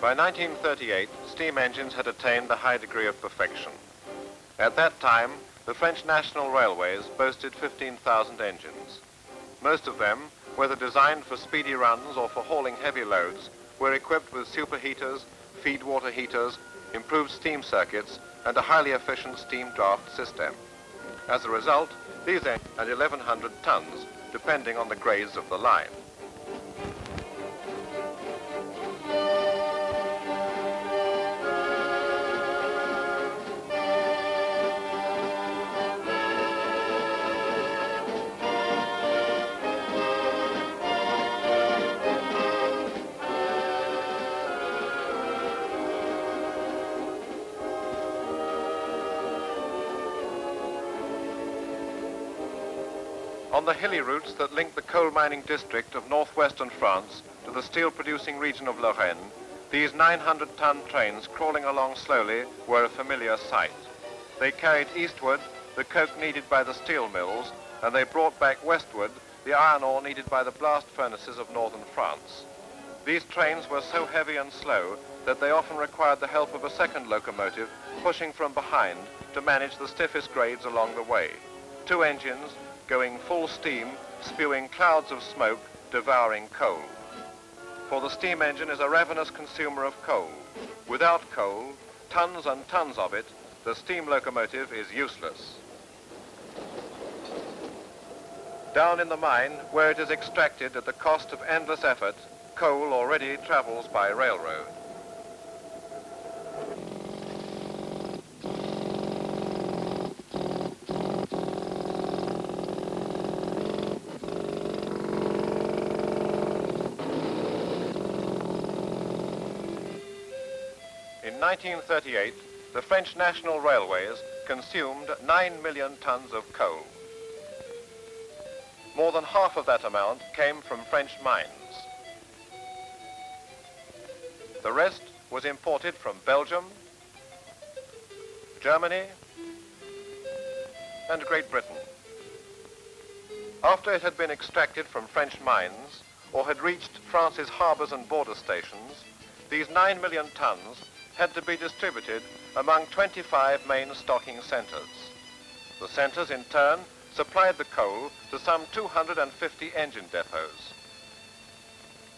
By 1938, steam engines had attained a high degree of perfection. At that time, the French national railways boasted 15,000 engines. Most of them, whether designed for speedy runs or for hauling heavy loads, were equipped with superheaters, feed water heaters, improved steam circuits, and a highly efficient steam draft system. As a result, these engines had 1,100 tons, depending on the grades of the line. On the hilly routes that link the coal mining district of northwestern France to the steel-producing region of Lorraine, these 900-ton trains crawling along slowly were a familiar sight. They carried eastward the coke needed by the steel mills, and they brought back westward the iron ore needed by the blast furnaces of northern France. These trains were so heavy and slow that they often required the help of a second locomotive pushing from behind to manage the stiffest grades along the way. Two engines going full steam, spewing clouds of smoke, devouring coal. For the steam engine is a ravenous consumer of coal. Without coal, tons and tons of it, the steam locomotive is useless. Down in the mine, where it is extracted at the cost of endless effort, coal already travels by railroad. In 1938, the French national railways consumed 9 million tons of coal. More than half of that amount came from French mines. The rest was imported from Belgium, Germany, and Great Britain. After it had been extracted from French mines or had reached France's harbors and border stations, these 9 million tons had to be distributed among 25 main stocking centers. The centers, in turn, supplied the coal to some 250 engine depots.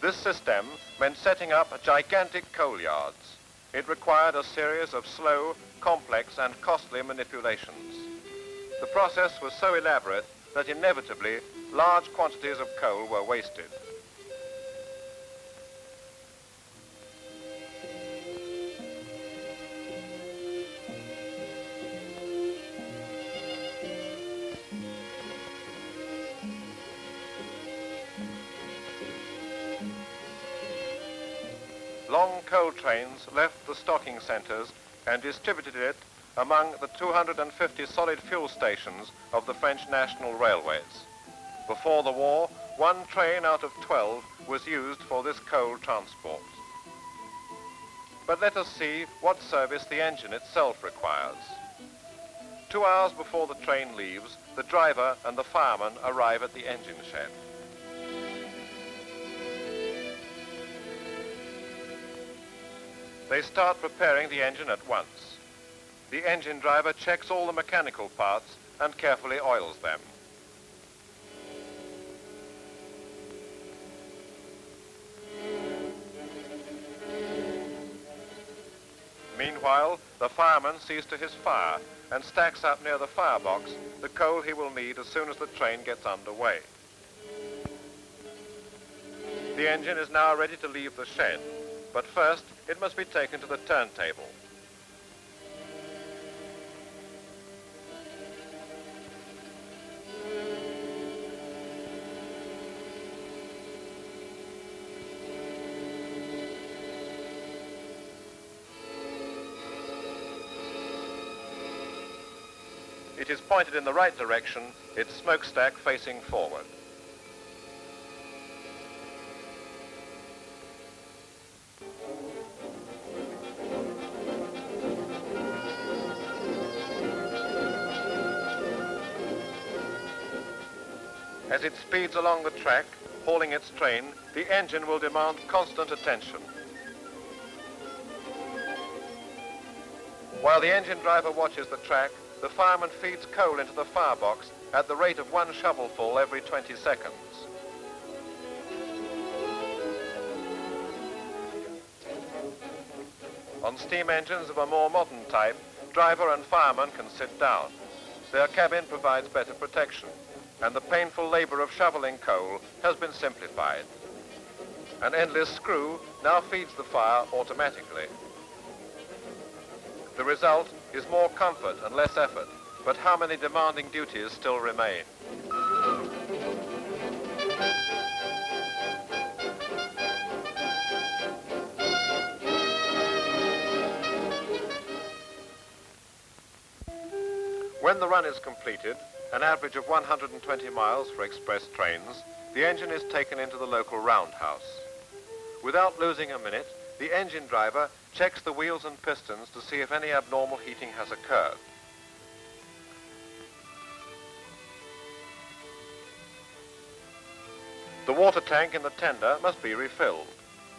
This system meant setting up gigantic coal yards. It required a series of slow, complex, and costly manipulations. The process was so elaborate that inevitably large quantities of coal were wasted. Long coal trains left the stocking centers and distributed it among the 250 solid fuel stations of the French national railways. Before the war, 1 train out of 12 was used for this coal transport. But let us see what service the engine itself requires. 2 hours before the train leaves, the driver and the fireman arrive at the engine shed. They start preparing the engine at once. The engine driver checks all the mechanical parts and carefully oils them. Meanwhile, the fireman sees to his fire and stacks up near the firebox the coal he will need as soon as the train gets underway. The engine is now ready to leave the shed, but first it must be taken to the turntable. It is pointed in the right direction, its smokestack facing forward. As it speeds along the track, hauling its train, the engine will demand constant attention. While the engine driver watches the track, the fireman feeds coal into the firebox at the rate of 1 shovelful every 20 seconds. On steam engines of a more modern type, driver and fireman can sit down. Their cabin provides better protection, and the painful labor of shoveling coal has been simplified. An endless screw now feeds the fire automatically. The result is more comfort and less effort, but how many demanding duties still remain? When the run is completed, an average of 120 miles for express trains, the engine is taken into the local roundhouse. Without losing a minute, the engine driver checks the wheels and pistons to see if any abnormal heating has occurred. The water tank in the tender must be refilled,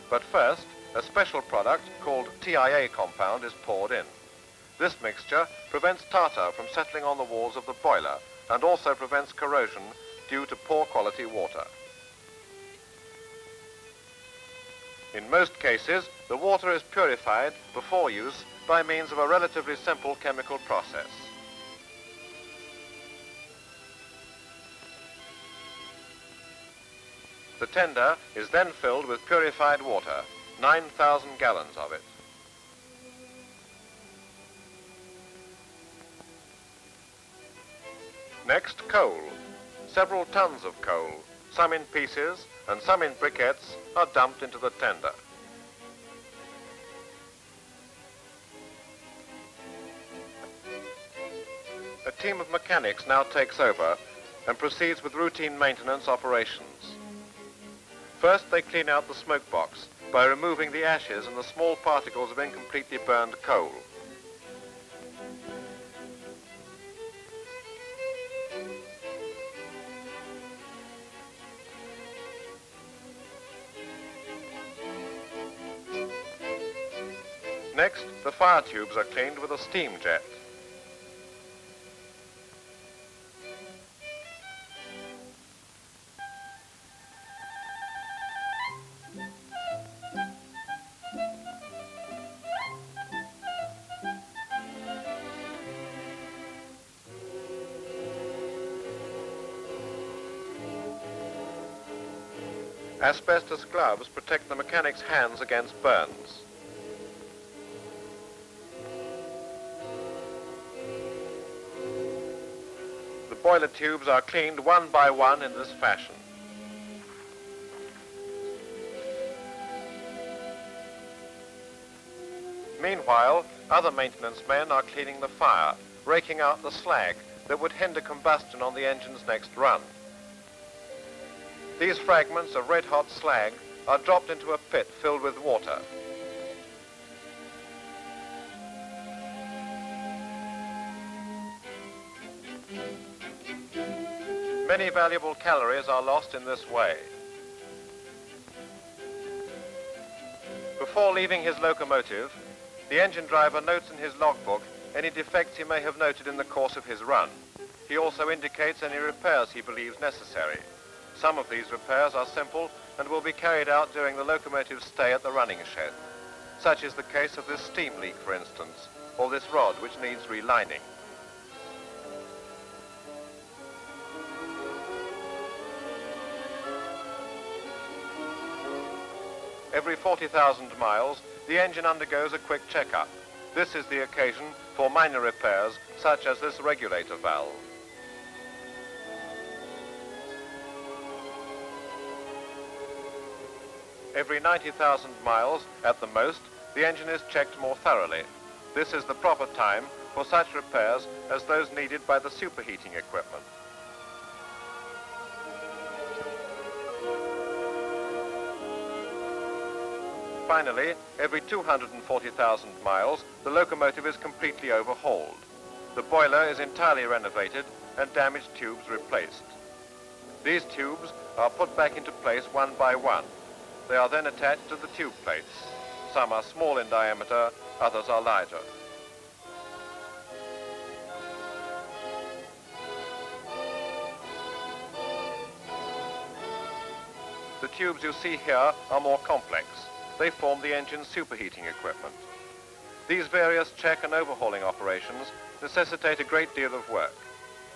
but first, a special product called TIA compound is poured in. This mixture prevents tartar from settling on the walls of the boiler and also prevents corrosion due to poor quality water. In most cases, the water is purified before use by means of a relatively simple chemical process. The tender is then filled with purified water, 9,000 gallons of it. Next, coal. Several tons of coal, some in pieces and some in briquettes, are dumped into the tender. A team of mechanics now takes over and proceeds with routine maintenance operations. First, they clean out the smoke box by removing the ashes and the small particles of incompletely burned coal. Next, the fire tubes are cleaned with a steam jet. Asbestos gloves protect the mechanic's hands against burns. The boiler tubes are cleaned one by one in this fashion. Meanwhile, other maintenance men are cleaning the fire, raking out the slag that would hinder combustion on the engine's next run. These fragments of red-hot slag are dropped into a pit filled with water. Many valuable calories are lost in this way. Before leaving his locomotive, the engine driver notes in his logbook any defects he may have noted in the course of his run. He also indicates any repairs he believes necessary. Some of these repairs are simple and will be carried out during the locomotive's stay at the running shed. Such is the case of this steam leak, for instance, or this rod which needs relining. Every 40,000 miles, the engine undergoes a quick checkup. This is the occasion for minor repairs, such as this regulator valve. Every 90,000 miles, at the most, the engine is checked more thoroughly. This is the proper time for such repairs as those needed by the superheating equipment. Finally, every 240,000 miles, the locomotive is completely overhauled. The boiler is entirely renovated and damaged tubes replaced. These tubes are put back into place one by one. They are then attached to the tube plates. Some are small in diameter, others are larger. The tubes you see here are more complex. They form the engine's superheating equipment. These various check and overhauling operations necessitate a great deal of work.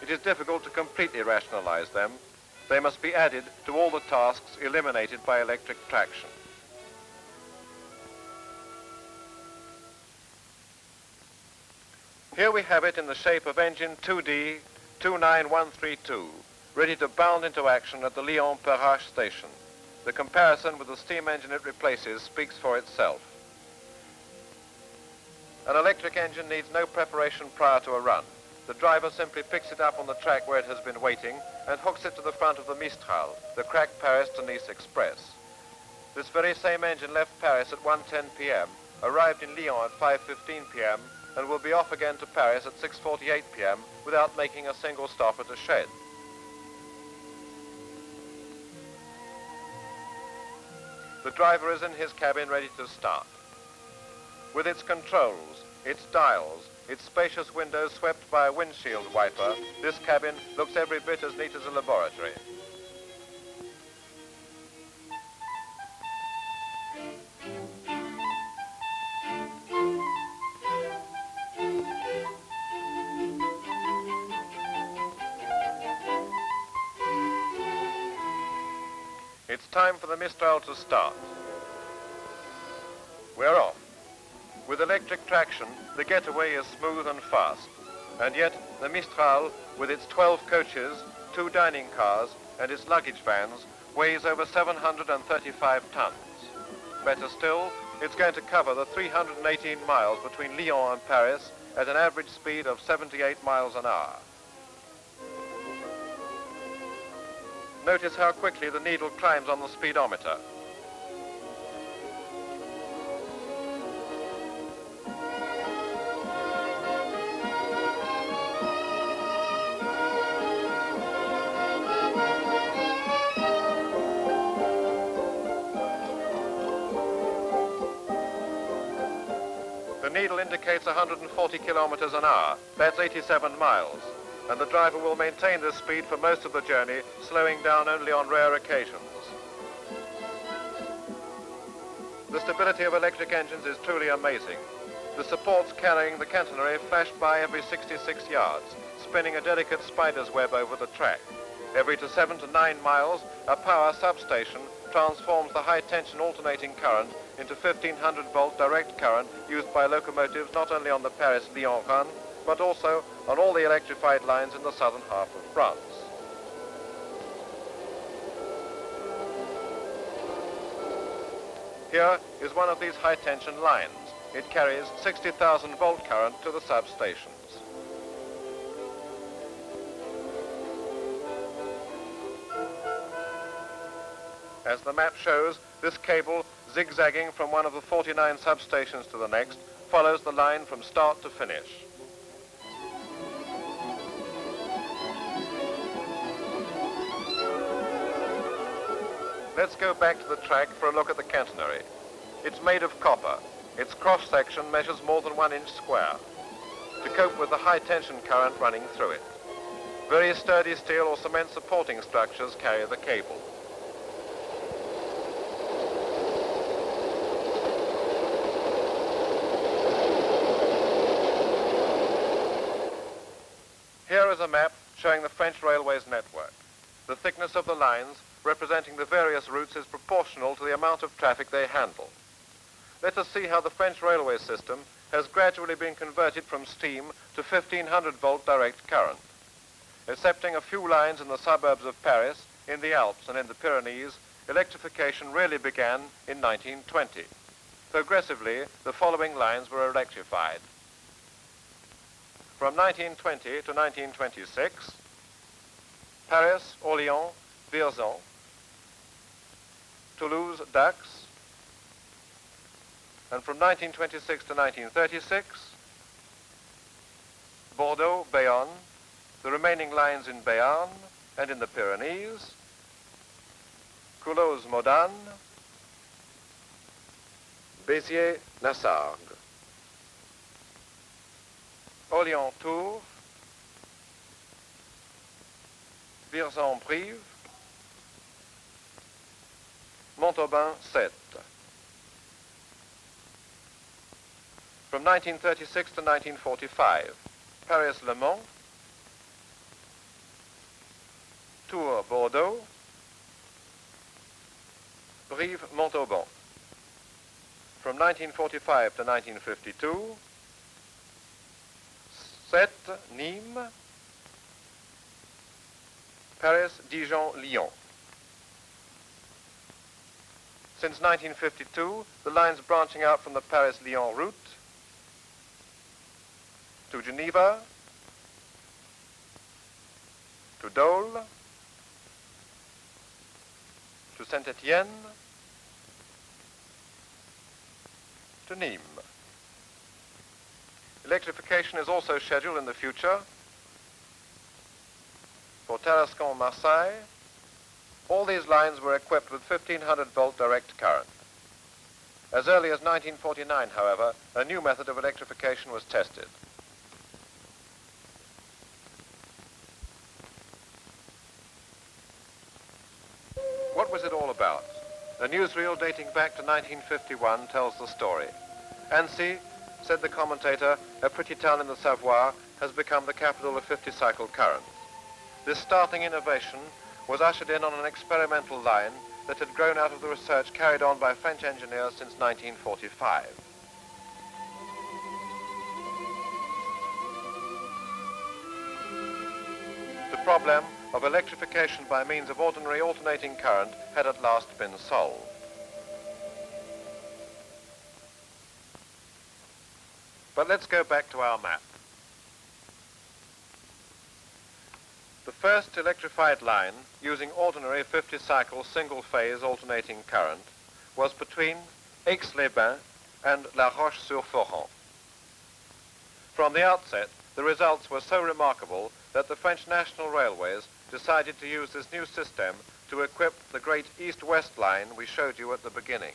It is difficult to completely rationalize them. They must be added to all the tasks eliminated by electric traction. Here we have it in the shape of engine 2D 29132, ready to bound into action at the Lyon Perrache station. The comparison with the steam engine it replaces speaks for itself. An electric engine needs no preparation prior to a run. The driver simply picks it up on the track where it has been waiting and hooks it to the front of the Mistral, the crack Paris to Nice Express. This very same engine left Paris at 1:10 p.m., arrived in Lyon at 5:15 p.m., and will be off again to Paris at 6:48 p.m. without making a single stop at a shed. The driver is in his cabin ready to start. With its controls, its dials, its spacious windows swept by a windshield wiper, this cabin looks every bit as neat as a laboratory. It's time for the Mistral to start. We're off. With electric traction, the getaway is smooth and fast. And yet, the Mistral, with its 12 coaches, 2 dining cars, and its luggage vans, weighs over 735 tons. Better still, it's going to cover the 318 miles between Lyon and Paris at an average speed of 78 miles an hour. Notice how quickly the needle climbs on the speedometer. The needle indicates 140 kilometers an hour. That's 87 miles. And the driver will maintain this speed for most of the journey, slowing down only on rare occasions. The stability of electric engines is truly amazing. The supports carrying the catenary flash by every 66 yards, spinning a delicate spider's web over the track. Every 7 to 9 miles, a power substation transforms the high-tension alternating current into 1500-volt direct current used by locomotives not only on the Paris-Lyon run, but also on all the electrified lines in the southern half of France. Here is one of these high-tension lines. It carries 60,000 volt current to the substations. As the map shows, this cable, zigzagging from one of the 49 substations to the next, follows the line from start to finish. Let's go back to the track for a look at the catenary. It's made of copper. Its cross-section measures more than 1 inch square to cope with the high-tension current running through it. Very sturdy steel or cement supporting structures carry the cable. Here is a map showing the French railways network. The thickness of the lines representing the various routes is proportional to the amount of traffic they handle. Let us see how the French railway system has gradually been converted from steam to 1500-volt direct current. Excepting a few lines in the suburbs of Paris, in the Alps and in the Pyrenees, electrification really began in 1920. Progressively, the following lines were electrified. From 1920 to 1926, Paris, Orléans, Vierzon, Toulouse, Dax, and from 1926 to 1936, Bordeaux, Bayonne, the remaining lines in Béarn and in the Pyrenees, Culoz, Modane, Béziers, Nassargues, Orléans, Tours, Vierzon, Brive, Montauban 7. From 1936 to 1945, Paris-Le Mans, Tours-Bordeaux, Brive-Montauban. From 1945 to 1952, Sète, Nîmes, Paris-Dijon, Lyon. Since 1952, the lines branching out from the Paris-Lyon route to Geneva, to Dole, to Saint-Étienne, to Nîmes. Electrification is also scheduled in the future for Tarascon-Marseille. All these lines were equipped with 1500-volt direct current. As early as 1949, however, a new method of electrification was tested. What was it all about? A newsreel dating back to 1951 tells the story. Annecy, said the commentator, a pretty town in the Savoie, has become the capital of 50-cycle current. This startling innovation was ushered in on an experimental line that had grown out of the research carried on by French engineers since 1945. The problem of electrification by means of ordinary alternating current had at last been solved. But let's go back to our map. The first electrified line using ordinary 50-cycle single-phase alternating current was between Aix-les-Bains and La Roche-sur-Foron. From the outset, the results were so remarkable that the French National Railways decided to use this new system to equip the great east-west line we showed you at the beginning.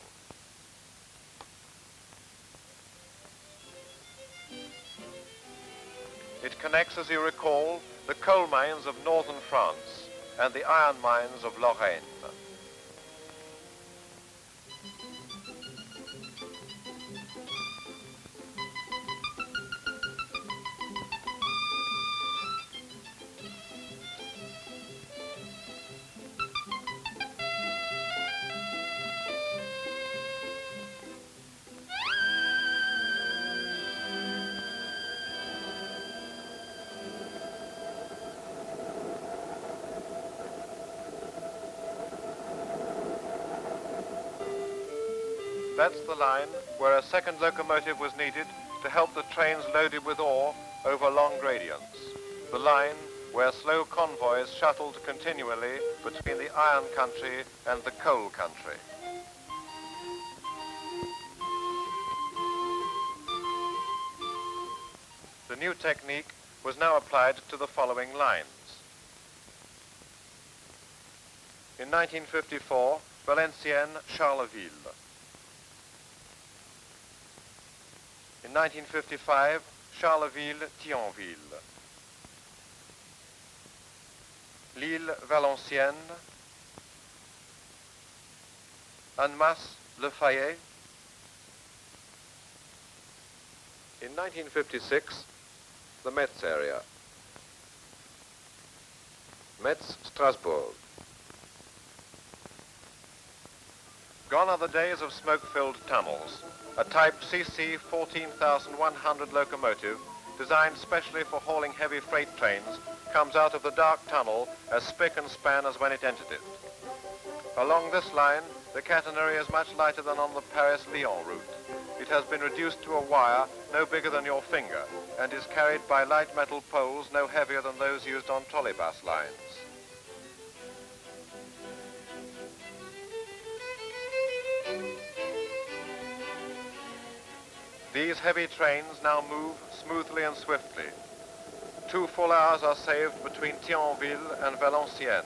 It connects, as you recall, the coal mines of northern France and the iron mines of Lorraine. That's the line where a second locomotive was needed to help the trains loaded with ore over long gradients. The line where slow convoys shuttled continually between the iron country and the coal country. The new technique was now applied to the following lines. In 1954, Valenciennes-Charleville. In 1955, Charleville-Thionville. Lille-Valenciennes. Annemasse-Le-Fayet. In 1956, the Metz area. Metz-Strasbourg. Gone are the days of smoke-filled tunnels. A type CC 14,100 locomotive, designed specially for hauling heavy freight trains, comes out of the dark tunnel as spick and span as when it entered it. Along this line, the catenary is much lighter than on the Paris-Lyon route. It has been reduced to a wire no bigger than your finger and is carried by light metal poles no heavier than those used on trolleybus lines. These heavy trains now move smoothly and swiftly. 2 full hours are saved between Thionville and Valenciennes.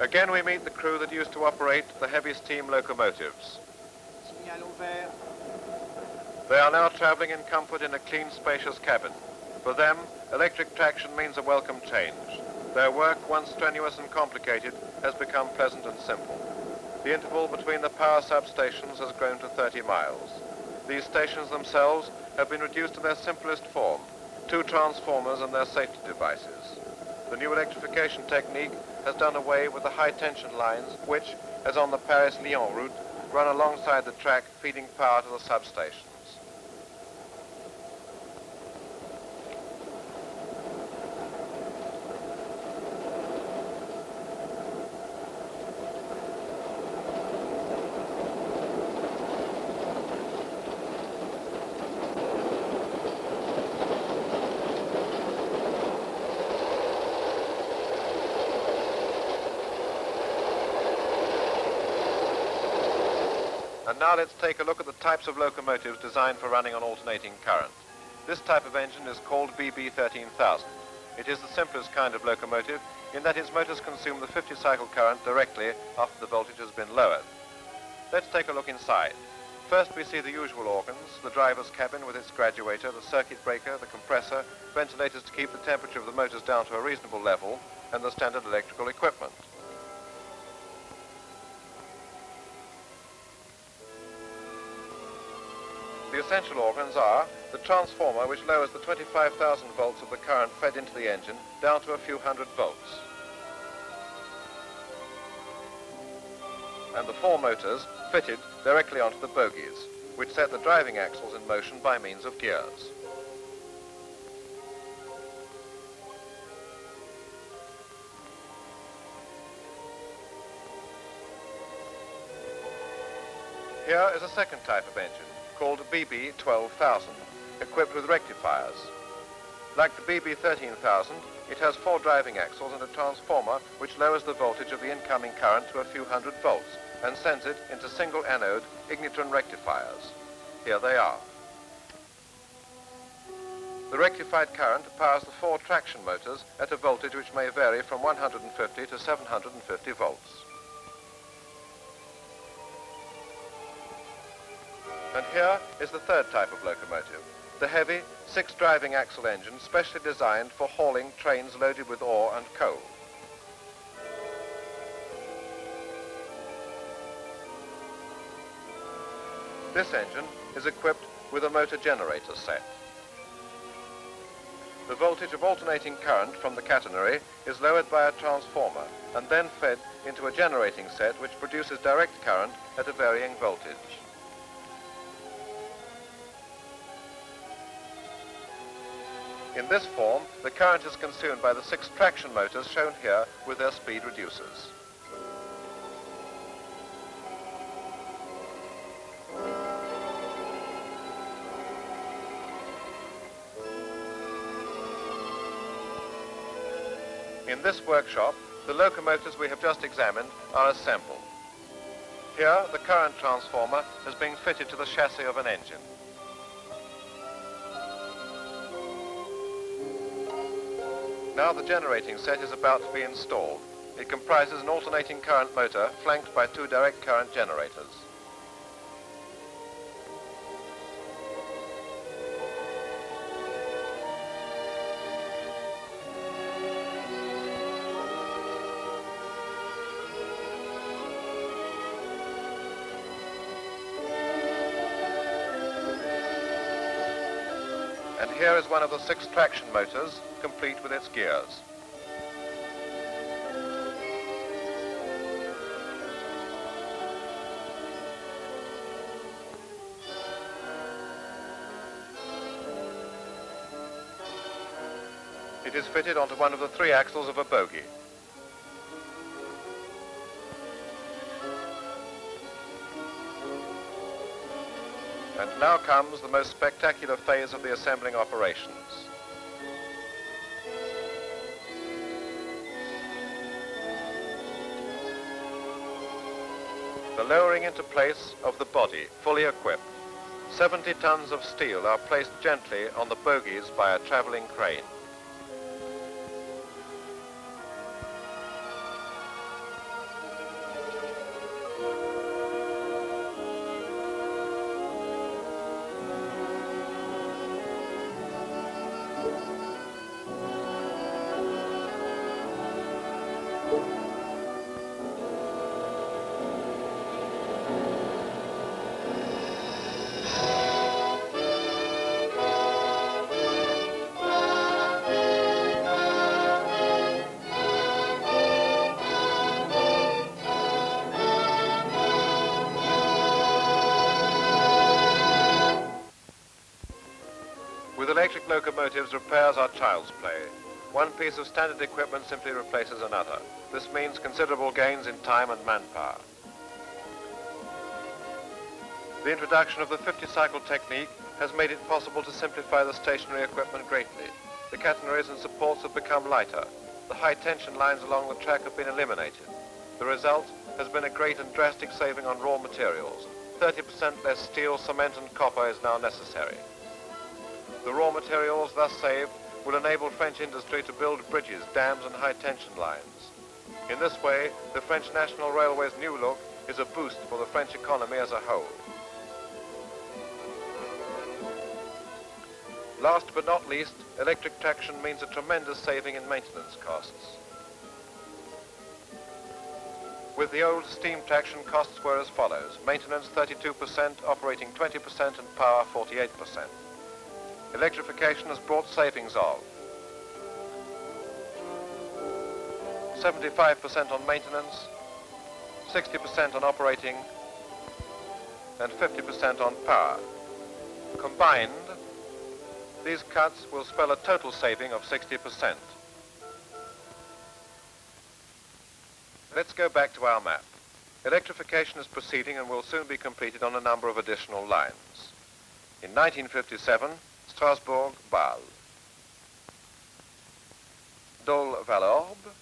Again we meet the crew that used to operate the heavy steam locomotives. Signal ouvert. They are now travelling in comfort in a clean, spacious cabin. For them, electric traction means a welcome change. Their work, once strenuous and complicated, has become pleasant and simple. The interval between the power substations has grown to 30 miles. These stations themselves have been reduced to their simplest form, 2 transformers and their safety devices. The new electrification technique has done away with the high-tension lines which, as on the Paris-Lyon route, run alongside the track feeding power to the substations. And now let's take a look at the types of locomotives designed for running on alternating current. This type of engine is called BB 13000. It is the simplest kind of locomotive in that its motors consume the 50-cycle current directly after the voltage has been lowered. Let's take a look inside. First we see the usual organs, the driver's cabin with its graduator, the circuit breaker, the compressor, ventilators to keep the temperature of the motors down to a reasonable level, and the standard electrical equipment. The essential organs are the transformer, which lowers the 25,000 volts of the current fed into the engine down to a few hundred volts, and the 4 motors fitted directly onto the bogies, which set the driving axles in motion by means of gears. Here is a second type of engine, called BB 12000, equipped with rectifiers. Like the BB 13000, it has 4 driving axles and a transformer which lowers the voltage of the incoming current to a few hundred volts and sends it into single anode ignitron rectifiers. Here they are. The rectified current powers the 4 traction motors at a voltage which may vary from 150 to 750 volts. And here is the third type of locomotive, the heavy 6 driving axle engine specially designed for hauling trains loaded with ore and coal. This engine is equipped with a motor generator set. The voltage of alternating current from the catenary is lowered by a transformer and then fed into a generating set which produces direct current at a varying voltage. In this form, the current is consumed by the 6 traction motors shown here with their speed reducers. In this workshop, the locomotives we have just examined are assembled. Here, the current transformer has been fitted to the chassis of an engine. Now the generating set is about to be installed. It comprises an alternating current motor flanked by 2 direct current generators. And here is one of the 6 traction motors, complete with its gears. It is fitted onto one of the 3 axles of a bogie. And now comes the most spectacular phase of the assembling operations. The lowering into place of the body, fully equipped. 70 tons of steel are placed gently on the bogies by a traveling crane. locomotives repairs are child's play. One piece of standard equipment simply replaces another. This means considerable gains in time and manpower. The introduction of the 50-cycle technique has made it possible to simplify the stationary equipment greatly. The catenaries and supports have become lighter. The high-tension lines along the track have been eliminated. The result has been a great and drastic saving on raw materials. 30% less steel, cement and copper is now necessary. The raw materials thus saved will enable French industry to build bridges, dams and high-tension lines. In this way, the French National Railway's new look is a boost for the French economy as a whole. Last but not least, electric traction means a tremendous saving in maintenance costs. With the old steam traction, costs were as follows: maintenance 32%, operating 20% and power 48%. Electrification has brought savings of 75% on maintenance, 60% on operating and 50% on power. Combined, these cuts will spell a total saving of 60%. Let's go back to our map. Electrification is proceeding and will soon be completed on a number of additional lines. In 1957, Strasbourg-Bâle. Dole-Vallorbe.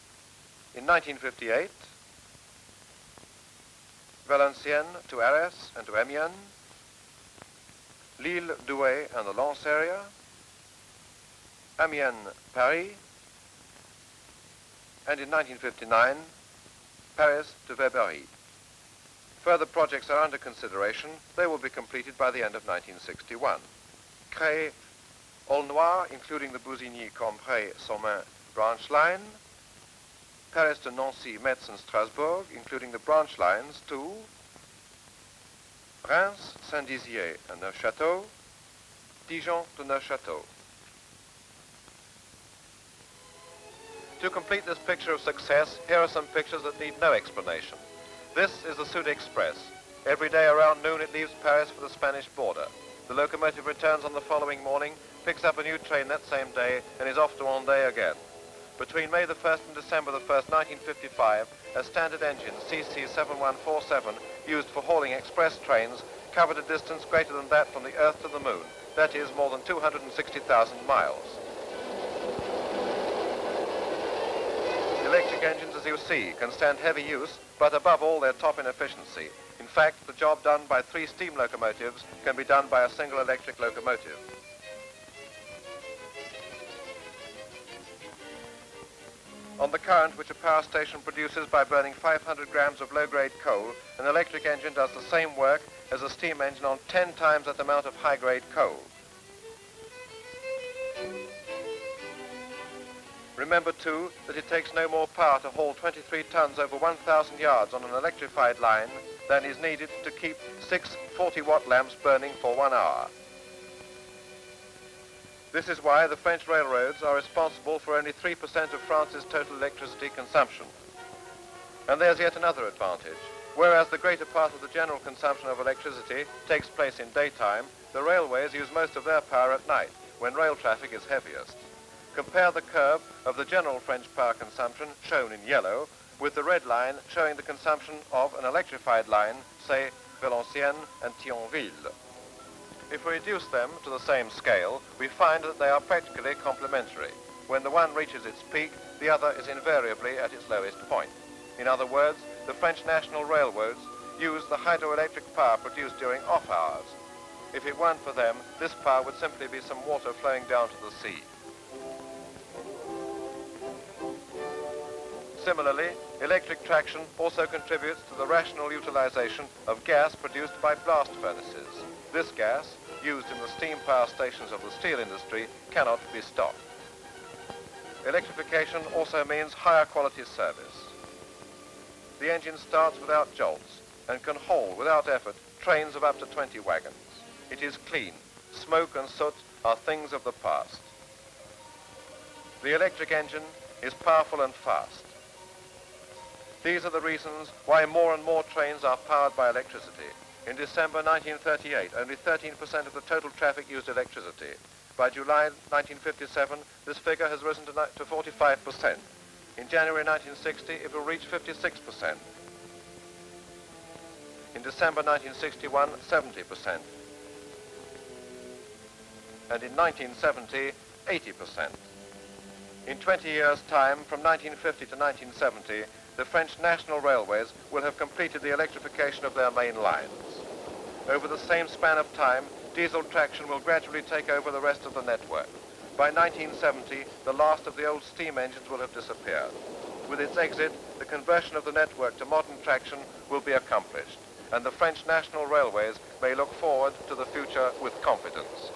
In 1958, Valenciennes to Arras and to Amiens. Lille-Douai and the Lens area. Amiens-Paris. And in 1959, Paris to Verberie. Further projects are under consideration. They will be completed by the end of 1961. Cray, Aulnoy, including the Bousigny-Cambrai-Somain branch line. Paris to Nancy, Metz and Strasbourg, including the branch lines to Reims, Saint-Dizier and Neufchâteau, Dijon to Neufchâteau. To complete this picture of success, here are some pictures that need no explanation. This is the Soot Express. Every day around noon it leaves Paris for the Spanish border. The locomotive returns on the following morning, picks up a new train that same day, and is off to Vendée again. Between May the 1st and December the 1st, 1955, a standard engine, CC7147, used for hauling express trains, covered a distance greater than that from the Earth to the Moon. That is more than 260,000 miles. Electric engines, as you see, can stand heavy use, but above all, they're top in efficiency. In fact, the job done by 3 steam locomotives can be done by a single electric locomotive. On the current which a power station produces by burning 500 grams of low-grade coal, an electric engine does the same work as a steam engine on 10 times that amount of high-grade coal. Remember, too, that it takes no more power to haul 23 tons over 1,000 yards on an electrified line than is needed to keep 6 40-watt lamps burning for 1 hour. This is why the French railroads are responsible for only 3% of France's total electricity consumption. And there's yet another advantage. Whereas the greater part of the general consumption of electricity takes place in daytime, the railways use most of their power at night, when rail traffic is heaviest. Compare the curve of the general French power consumption, shown in yellow, with the red line showing the consumption of an electrified line, say Valenciennes and Thionville. If we reduce them to the same scale, we find that they are practically complementary. When the one reaches its peak, the other is invariably at its lowest point. In other words, the French national railroads use the hydroelectric power produced during off hours. If it weren't for them, this power would simply be some water flowing down to the sea. Similarly, electric traction also contributes to the rational utilization of gas produced by blast furnaces. This gas, used in the steam power stations of the steel industry, cannot be stopped. Electrification also means higher quality service. The engine starts without jolts and can haul without effort trains of up to 20 wagons. It is clean. Smoke and soot are things of the past. The electric engine is powerful and fast. These are the reasons why more and more trains are powered by electricity. In December 1938, only 13% of the total traffic used electricity. By July 1957, this figure has risen to 45%. In January 1960, it will reach 56%. In December 1961, 70%. And in 1970, 80%. In 20 years' time, from 1950 to 1970, the French national railways will have completed the electrification of their main lines. Over the same span of time, diesel traction will gradually take over the rest of the network. By 1970, the last of the old steam engines will have disappeared. With its exit, the conversion of the network to modern traction will be accomplished, and the French national railways may look forward to the future with confidence.